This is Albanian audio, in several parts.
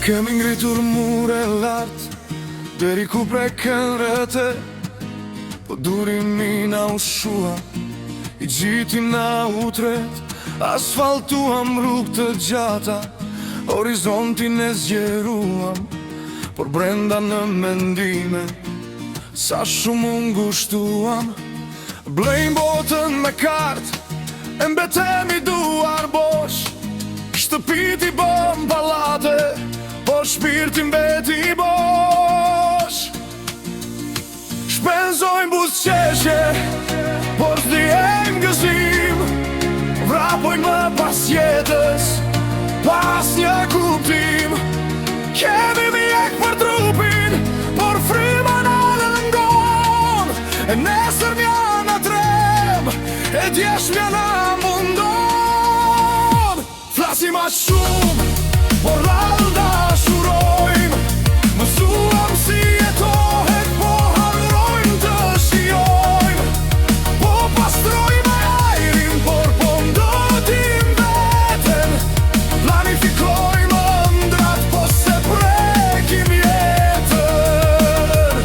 Kemi ngritur mure lart deri ku preken rete, po durimi na ushua, i gjiti na utret. Asfaltuam rrugë të gjata, horizontin e zgjeruam, por brenda në mendime sa shumë ngushtuam. Blejmë botën me kart, e mbetemi duar bosh. Shtëpit i bëm pallate, por shpirti mbeti bosh. Shpenzojmë buzëqeshje, por s'dihem gëzim. Vrapojmë më pas jetës, pas një kuptim. Kemi mjek për trupin, por fryma na lëngon. E nesër mja na trem, e djeshmja na mundon. Flasim ma shumë, por rallë dashurojmë. Mësuam si jetohet, po harrojmë të shijojmë. Po pastrojmë ajrin, por po ndotim veten. Planifikojmë ëndrat, po se prekim jetën.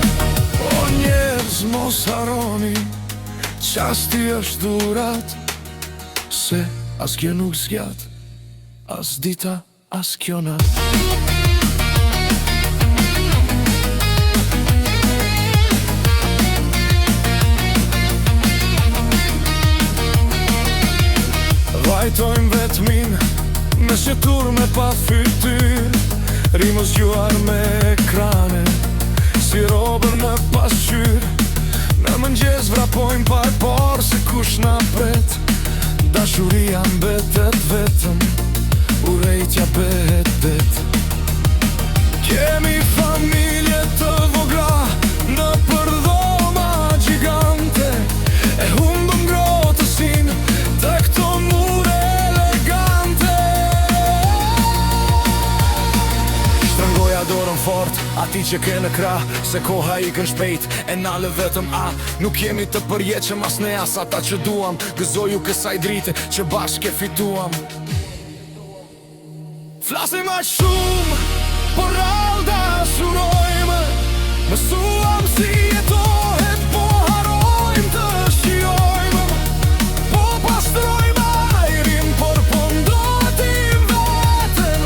O njerëz, mos harroni, qasti është dhurat, se asgjë nuk zgjat, as dita, as kjo nat. Vajtojmë vetëmin me shqetur me pa fytyr. Rimos gjuar me ekrane, si robër në pasqyr. Në mëngjes vrapojmë pa e por se kush na pret. Dashuria mbetet vetëm, urejtja bëhet det. Kemi familje të vogla në përdhoma gjigante, e humbëm ngrotësin të këto mure elegante. Shtrëngoja dorën fort ati që ke në krah, se koha i kën shpejt e nalë vetëm a. Nuk jemi të përjetshëm as ne as ata që duam. Gëzoju kësaj drite që bashkë e fituam. Flasim ma shumë, por rallë dashurojmë. Mësuam si jetohet, po harrojmë të shijojmë. Po pastrojmë ajrin, por po ndotim veten.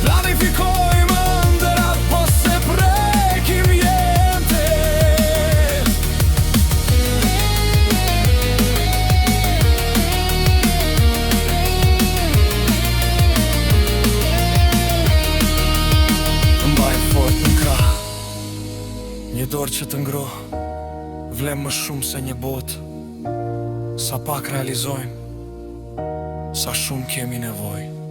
Planifikojmë ëndrat, po se prekim jetën. Mbajmë fort në krah, një dorë që të ngro, vlem më shumë se një botë. Sa pak realizojmë, sa shumë kemi nevojë.